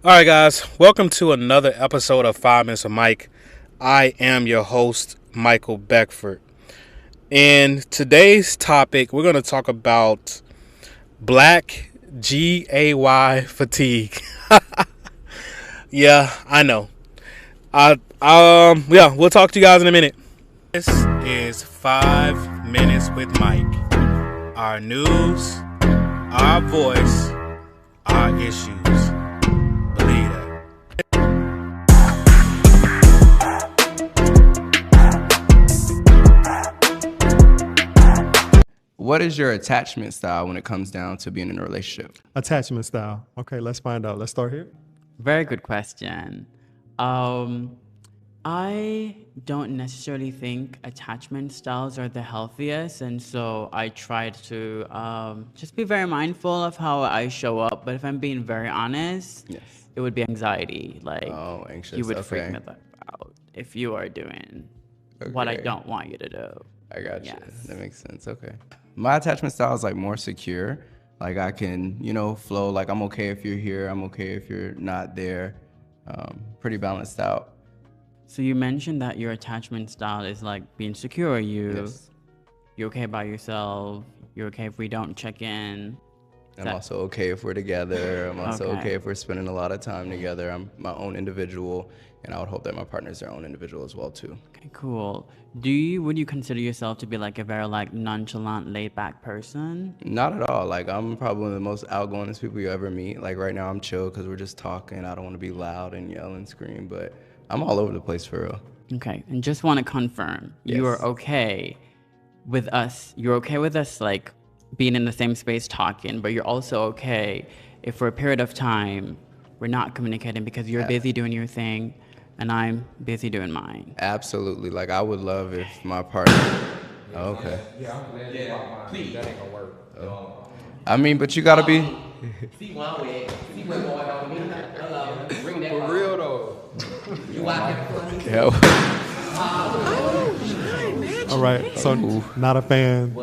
All right, guys, welcome to another episode of 5 Minutes of Mike. I am your host, Michael Beckford. In today's topic, we're going to talk about black GAY fatigue. Yeah, I know. We'll talk to you guys in a minute. This is 5 Minutes with Mike. Our news, our voice, our issues. Believe that. What is your attachment style when it comes down to being in a relationship? Attachment style. Okay, let's find out. Let's start here. Very good question. I don't necessarily think attachment styles are the healthiest, and so I try to just be very mindful of how I show up. But if I'm being very honest, Yes. it would be anxiety. Like, Oh, anxious. you would freak Okay. me out if you are doing what I Okay. don't want you to do. I got you. Yes. That makes sense. Okay. My attachment style is like more secure. Like I can, flow. Like I'm okay if you're here. I'm okay if you're not there. Pretty balanced out. So you mentioned that your attachment style is like being secure. Yes. You're okay by yourself. You're okay if we don't check in. I'm also okay if we're together. I'm also Okay. okay if we're spending a lot of time together. I'm my own individual, and I would hope that my partner's their own individual as well too. Okay, cool. Would you consider yourself to be like a very like nonchalant, laid back person? Not at all. Like I'm probably one of the most outgoing people you ever meet. Like right now I'm chill because we're just talking. I don't want to be loud and yell and scream, but I'm all over the place for real. Okay, and just want to confirm you are Yes. okay with us. You're okay with us like being in the same space talking, but you're also okay if for a period of time we're not communicating because you're busy doing your thing and I'm busy doing mine. Absolutely. Like I would love if my partner. Oh, okay. Please. That ain't gonna work. I mean, but you gotta be. See one way. See what's going on with me. Hello. Bring that For real though. You out here for me? Yeah. All right. So, not a fan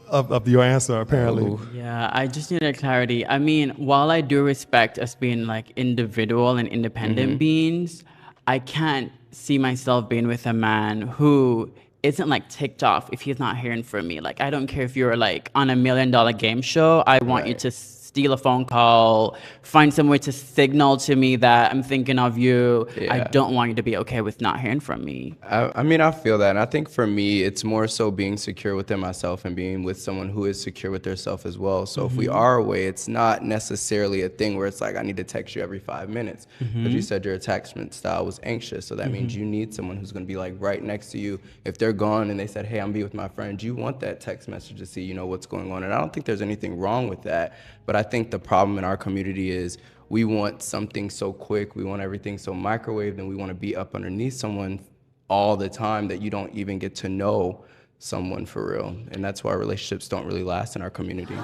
of your answer, apparently. Yeah, I just needed clarity. I mean, while I do respect us being like individual and independent beings, I can't see myself being with a man who isn't like ticked off if he's not hearing from me. Like, I don't care if you're like on $1 million game show. I want you Right. to steal a phone call, find some way to signal to me that I'm thinking of you. I Yeah. don't want you to be okay with not hearing from me. I mean, I feel that. And I think for me, it's more so being secure within myself and being with someone who is secure with their self as well. So if we are away, it's not necessarily a thing where it's like, I need to text you every 5 minutes. But you said your attachment style was anxious. So that means you need someone who's going to be like right next to you. If they're gone and they said, hey, I'm be with my friend, you want that text message to see, what's going on. And I don't think there's anything wrong with that. But I think the problem in our community is we want something so quick, we want everything so microwaved, and we want to be up underneath someone all the time that you don't even get to know someone for real. And that's why relationships don't really last in our community.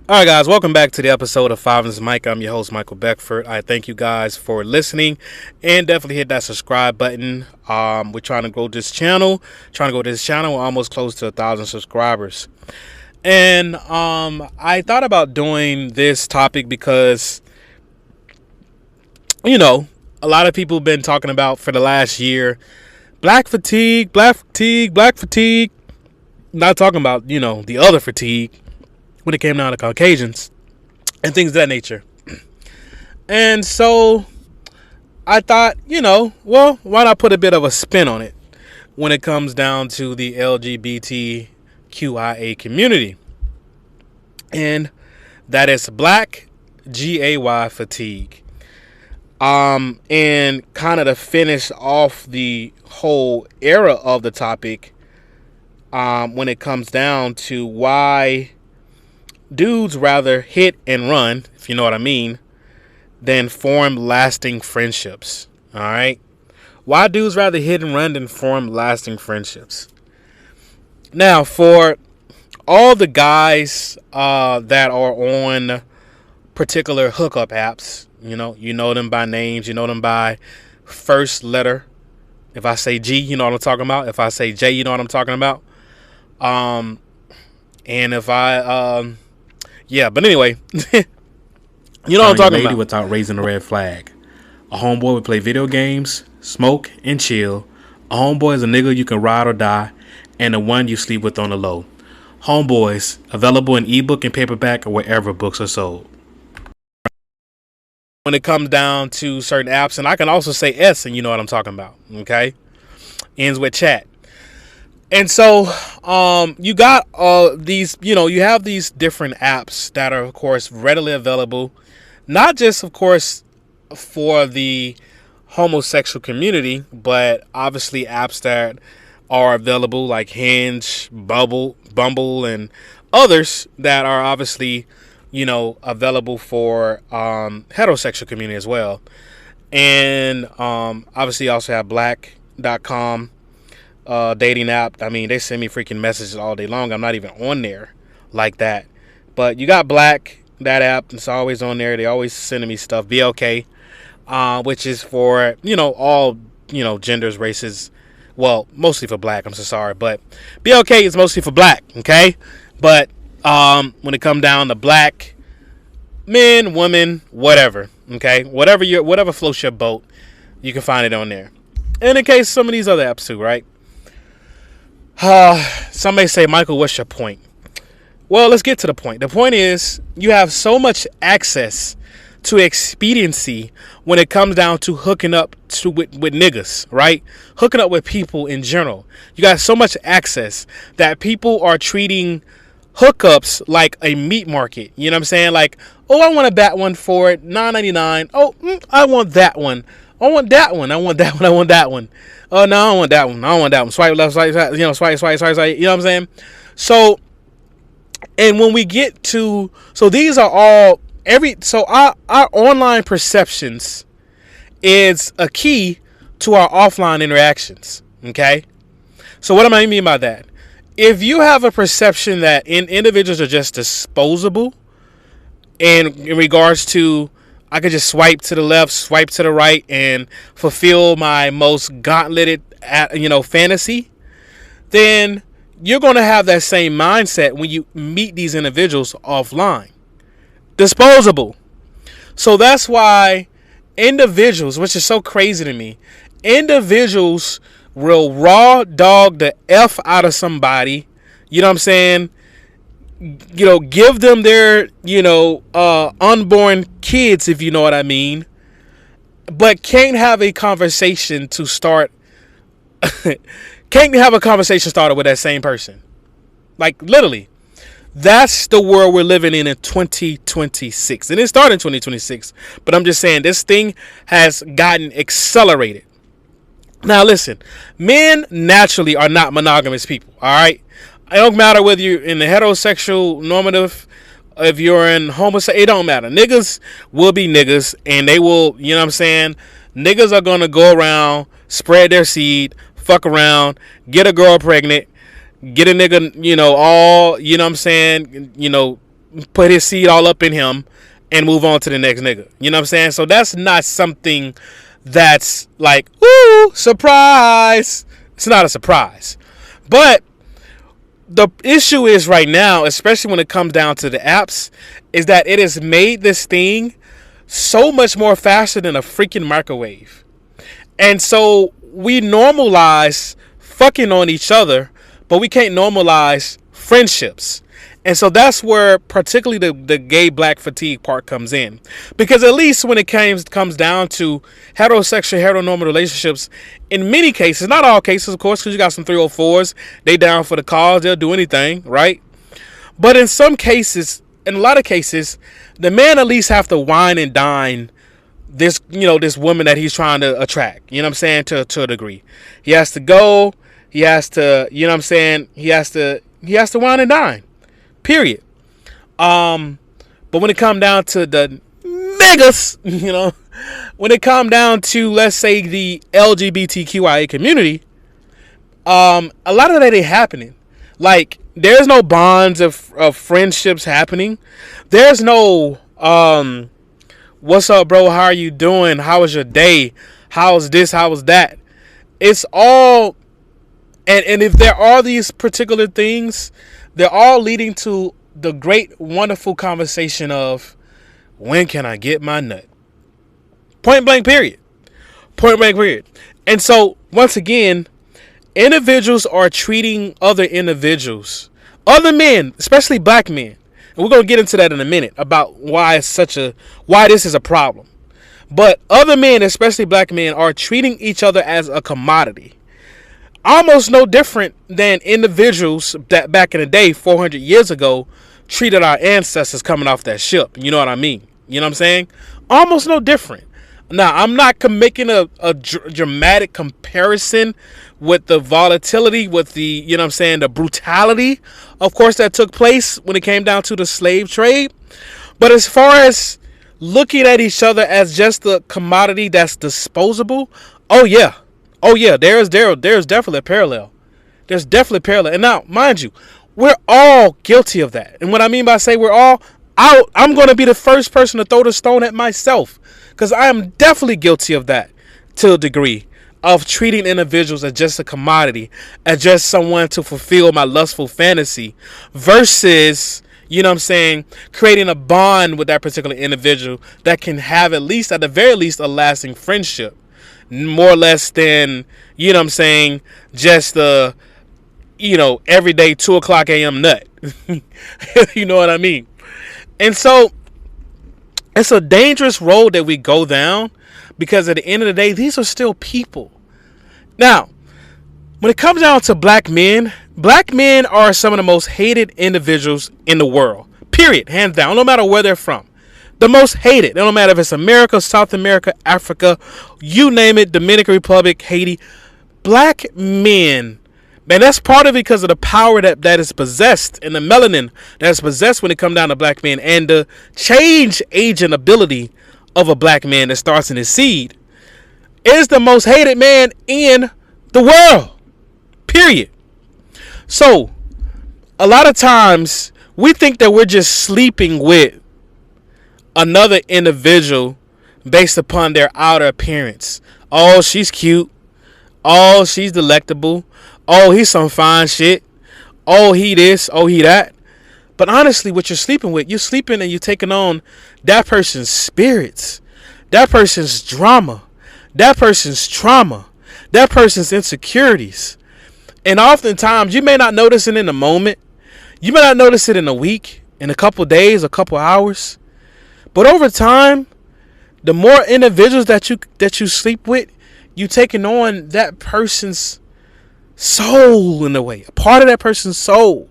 All right, guys, welcome back to the episode of 5 Minutes with Mike. I'm your host, Michael Beckford. I thank you guys for listening, and definitely hit that subscribe button. We're trying to grow this channel. We're almost close to 1,000 subscribers. And I thought about doing this topic because, a lot of people have been talking about for the last year, black fatigue. Not talking about, the other fatigue when it came down to Caucasians and things of that nature. And so I thought, why not put a bit of a spin on it when it comes down to the LGBTQIA community? And that is black GAY fatigue. And kind of to finish off the whole era of the topic, when it comes down to why dudes rather hit and run, if you know what I mean, than form lasting friendships. All right? Why dudes rather hit and run than form lasting friendships? Now, for all the guys that are on particular hookup apps, you know them by names, you know them by first letter If I say G, you know what I'm talking about. If I say J, you know what I'm talking about. And if I, yeah, but anyway, you know what I'm talking about. Without raising a red flag. A homeboy would play video games, smoke, and chill. A homeboy is a nigga you can ride or die, and the one you sleep with on the low. Homeboys, available in ebook and paperback or wherever books are sold. When it comes down to certain apps, and I can also say S, and you know what I'm talking about, okay? Ends with chat. And so you got these, you have these different apps that are, of course, readily available, not just, of course, for the homosexual community, but obviously apps that are available like Hinge, Bumble, and others that are obviously, available for heterosexual community as well. And obviously you also have black.com dating app. I mean, they send me freaking messages all day long. I'm not even on there like that. But you got Black, that app. It's always on there. They always sending me stuff. BLK, which is for, all, genders, races. Well, mostly for Black. I'm so sorry. But BLK is mostly for Black, okay? But when it come down to Black, men, women, whatever, okay? Whatever floats your boat, you can find it on there. And in case some of these other apps too, right? Somebody say, Michael, what's your point? Well, let's get to the point. The point is you have so much access to expediency when it comes down to hooking up with niggas, right? Hooking up with people in general. You got so much access that people are treating hookups like a meat market. You know what I'm saying? Like, oh, I want a bat one for it, $9.99. Oh, I want that one. I want that one. I want that one. I want that one. Oh, no, I don't want that one. I don't want that one. Swipe left, swipe, swipe, swipe. You know what I'm saying? So, and when we get to, so these are all, our online perceptions is a key to our offline interactions. Okay? So what do I mean by that? If you have a perception that individuals are just disposable in regards to, I could just swipe to the left, swipe to the right, and fulfill my most gauntleted, fantasy, then you're going to have that same mindset when you meet these individuals offline. Disposable. So that's why individuals, which is so crazy to me, individuals will raw dog the F out of somebody, you know what I'm saying? Give them their, unborn kids, if you know what I mean, but can't have a conversation to start, can't have a conversation started with that same person. Like, literally. That's the world we're living in 2026. And it started in 2026, but I'm just saying this thing has gotten accelerated. Now, listen, men naturally are not monogamous people, all right? It don't matter whether you're in the heterosexual normative, if you're in homosexual, it don't matter. Niggas will be niggas, and they will, you know what I'm saying? Niggas are going to go around, spread their seed, fuck around, get a girl pregnant, get a nigga, all, you know what I'm saying, put his seed all up in him and move on to the next nigga. You know what I'm saying? So that's not something that's like, ooh, surprise. It's not a surprise. But the issue is right now, especially when it comes down to the apps, is that it has made this thing so much more faster than a freaking microwave. And so we normalize fucking on each other, but we can't normalize friendships. And so that's where particularly the gay black fatigue part comes in. Because at least when it comes down to heterosexual, heteronormative relationships, in many cases, not all cases, of course, because you got some 304s, they down for the cause, they'll do anything, right? But in some cases, in a lot of cases, the man at least have to wine and dine this, this woman that he's trying to attract, you know what I'm saying, to a degree. He has to go, he has to, you know what I'm saying, he has to wine and dine. Period. But when it come down to the niggas, when it come down to, let's say, the LGBTQIA community, a lot of that ain't happening. Like, there's no bonds of friendships happening. There's no, what's up, bro? How are you doing? How was your day? How's this? How was that? it's all, and if there are these particular things, they're all leading to the great, wonderful conversation of, when can I get my nut? Point blank, period. Point blank, period. And so, once again, individuals are treating other individuals, other men, especially black men. And we're going to get into that in a minute about why this is a problem. But other men, especially black men, are treating each other as a commodity. Almost no different than individuals that back in the day, 400 years ago, treated our ancestors coming off that ship. You know what I mean? You know what I'm saying? Almost no different. Now, I'm not making a dramatic comparison with the volatility, with the, you know what I'm saying, the brutality, of course, that took place when it came down to the slave trade. But as far as looking at each other as just a commodity that's disposable, oh yeah, there's definitely a parallel. There's definitely a parallel. And now, mind you, we're all guilty of that. And what I mean by say we're all, I'm going to be the first person to throw the stone at myself, because I am definitely guilty of that to a degree, of treating individuals as just a commodity, as just someone to fulfill my lustful fantasy, versus, you know what I'm saying, creating a bond with that particular individual that can have at the very least, a lasting friendship. More or less than, you know what I'm saying, just the, everyday 2:00 a.m. nut. You know what I mean? And so it's a dangerous road that we go down, because at the end of the day, these are still people. Now, when it comes down to black men are some of the most hated individuals in the world. Period. Hands down. No matter where they're from. The most hated. It don't matter if it's America, South America, Africa, you name it, Dominican Republic, Haiti. Black men, man, that's part of it because of the power that is possessed, and the melanin that is possessed when it comes down to black men, and the change agent ability of a black man that starts in his seed, is the most hated man in the world. Period. So, a lot of times, we think that we're just sleeping with another individual based upon their outer appearance. Oh, she's cute. Oh, she's delectable. Oh, he's some fine shit. Oh, he this. Oh, he that. But honestly, what you're sleeping with, you're sleeping and you're taking on that person's spirits, that person's drama, that person's trauma, that person's insecurities. And oftentimes, you may not notice it in a moment. You may not notice it in a week, in a couple days, a couple hours. But over time, the more individuals that you sleep with, you taking on that person's soul in a way, a part of that person's soul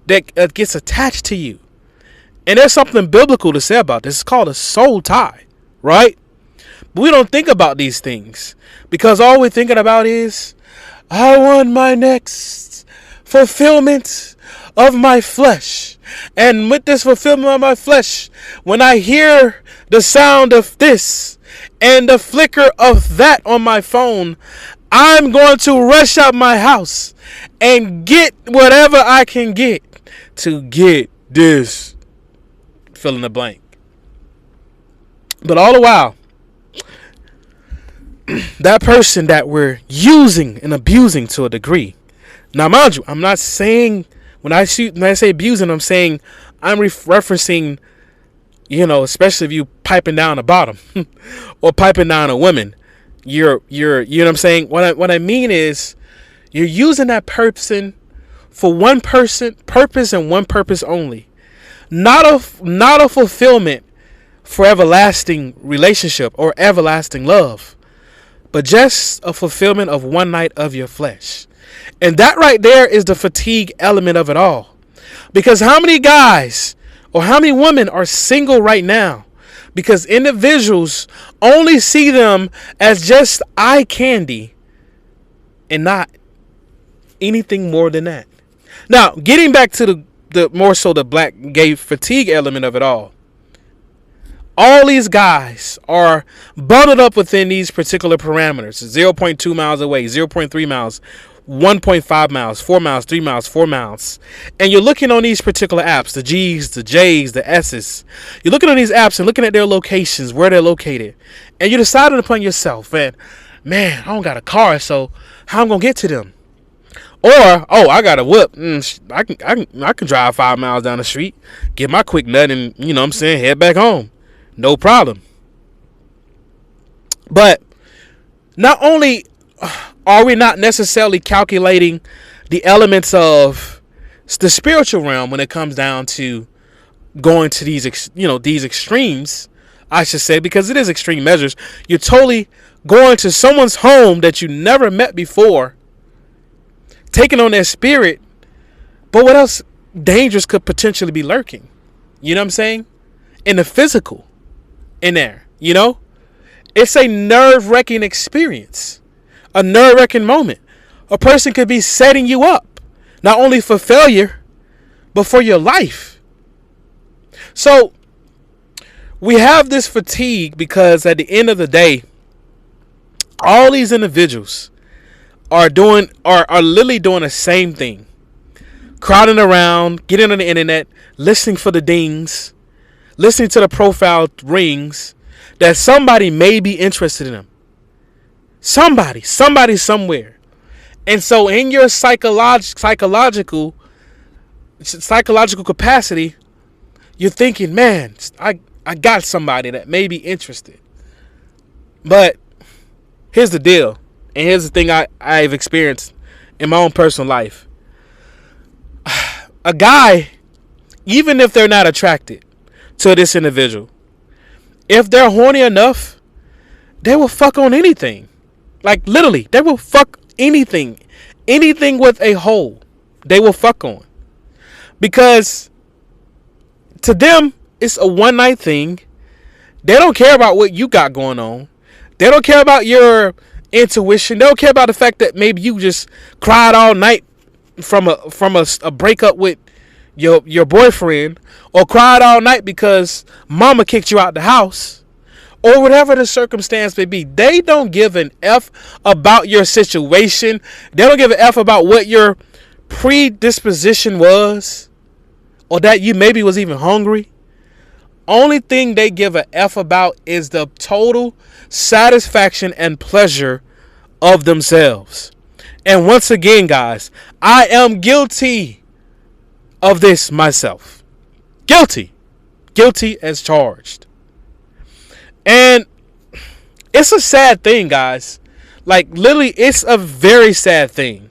that gets attached to you. And there's something biblical to say about this. It's called a soul tie, right? But we don't think about these things, because all we're thinking about is, I want my next fulfillment of my flesh. And with this fulfillment of my flesh, when I hear the sound of this and the flicker of that on my phone, I'm going to rush out my house and get whatever I can get to get this, fill in the blank. But all the while, that person that we're using and abusing to a degree. Now, mind you, I'm not saying, when I say abusing, I'm saying I'm referencing, especially if you piping down a bottom or piping down a woman. You're, you know what I'm saying? What I mean is, you're using that person for one purpose and one purpose only. Not a fulfillment for everlasting relationship or everlasting love, but just a fulfillment of one night of your flesh. And that right there is the fatigue element of it all. Because how many guys or how many women are single right now? Because individuals only see them as just eye candy and not anything more than that. Now, getting back to the more so the black gay fatigue element of it all these guys are bundled up within these particular parameters. 0.2 miles away, 0.3 miles, 1.5 miles, 4 miles, 3 miles, 4 miles. And you're looking on these particular apps, the G's, the J's, the S's. You're looking on these apps and looking at their locations, where they're located. And you're deciding upon yourself, man, man, I don't got a car, so how I'm gonna get to them? Or, oh, I got a whip. I can drive 5 miles down the street, get my quick nut, and you know what I'm saying, head back home, no problem. But not only are we not necessarily calculating the elements of the spiritual realm when it comes down to going to these extremes, I should say, because it is extreme measures. You're totally going to someone's home that you never met before, taking on their spirit. But what else dangerous could potentially be lurking? You know what I'm saying? In the physical, in there, you know? It's a nerve-wracking experience, a nerve-wracking moment. A person could be setting you up, not only for failure, but for your life. So we have this fatigue because at the end of the day, all these individuals are literally doing the same thing. Crowding around, getting on the internet, listening for the dings, listening to the profile rings that somebody may be interested in them. Somebody somewhere. And so in your psychological capacity, you're thinking, man, I got somebody that may be interested. But here's the deal. And here's the thing I've experienced in my own personal life. A guy, even if they're not attracted to this individual, if they're horny enough, they will fuck on anything. Like literally, they will fuck anything. Anything with a hole, they will fuck on. Because to them, it's a one night thing. They don't care about what you got going on. They don't care about your intuition. They don't care about the fact that maybe you just cried all night from a breakup with your boyfriend, or cried all night because mama kicked you out the house, or whatever the circumstance may be. They don't give an F about your situation. They don't give an F about what your predisposition was, or that you maybe was even hungry. Only thing they give a F about is the total satisfaction and pleasure of themselves. And once again, guys, I am guilty of this myself. Guilty as charged. And it's a sad thing, guys. Like literally, it's a very sad thing,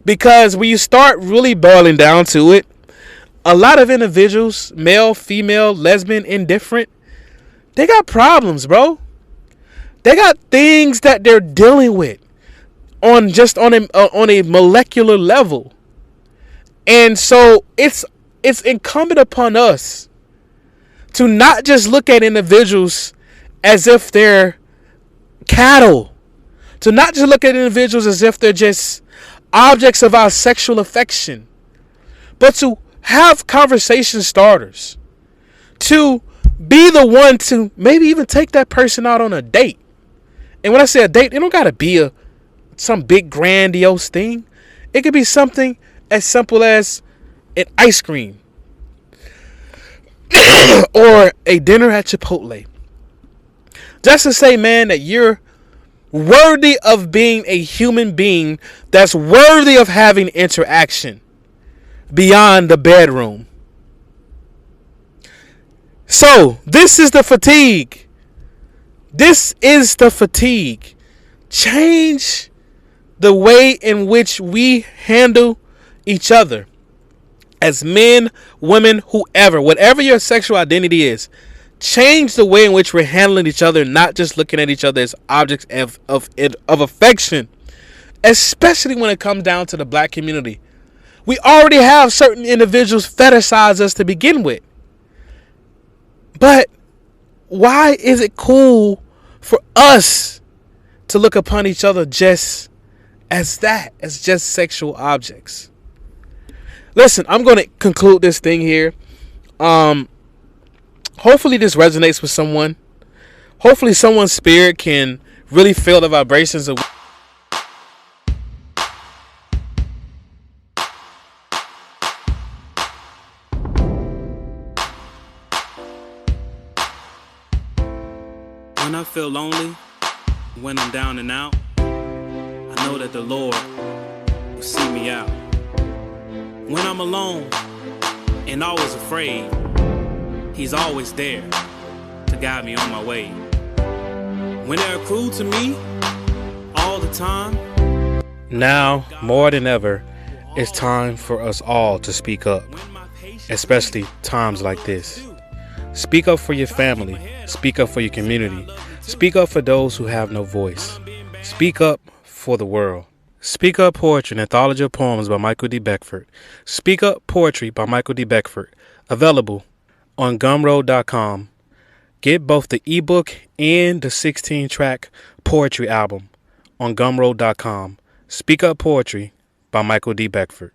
because when you start really boiling down to it, a lot of individuals, male, female, lesbian, indifferent, they got problems, bro. They got things that they're dealing with on a molecular level. And so it's incumbent upon us to not just look at individuals as if they're cattle, to not just look at individuals as if they're just objects of our sexual affection, but to have conversation starters, to be the one to maybe even take that person out on a date. And when I say a date, it don't gotta be some big grandiose thing. It could be something as simple as an ice cream or a dinner at Chipotle. Just to say, man, that you're worthy of being a human being that's worthy of having interaction beyond the bedroom. So this is the fatigue. This is the fatigue. Change the way in which we handle each other as men, women, whoever, whatever your sexual identity is. Change the way in which we're handling each other, not just looking at each other as objects of affection, especially when it comes down to the black community. We already have certain individuals fetishize us to begin with. But why is it cool for us to look upon each other just as that, as just sexual objects? Listen, I'm going to conclude this thing here. Hopefully this resonates with someone. Hopefully someone's spirit can really feel the vibrations of... When I feel lonely, when I'm down and out, that the Lord will see me out. When I'm alone and always afraid, He's always there to guide me on my way. When they're cruel to me all the time, Now, more than ever, it's time for us all to speak up, especially times like this. Speak up for your family. Speak up for your community. Speak up for those who have no voice. Speak up for the world. Speak Up Poetry, an anthology of poems by Michael D. Beckford. Speak Up Poetry by Michael D. Beckford. Available on gumroad.com. Get both the ebook and the 16-track poetry album on gumroad.com. Speak Up Poetry by Michael D. Beckford.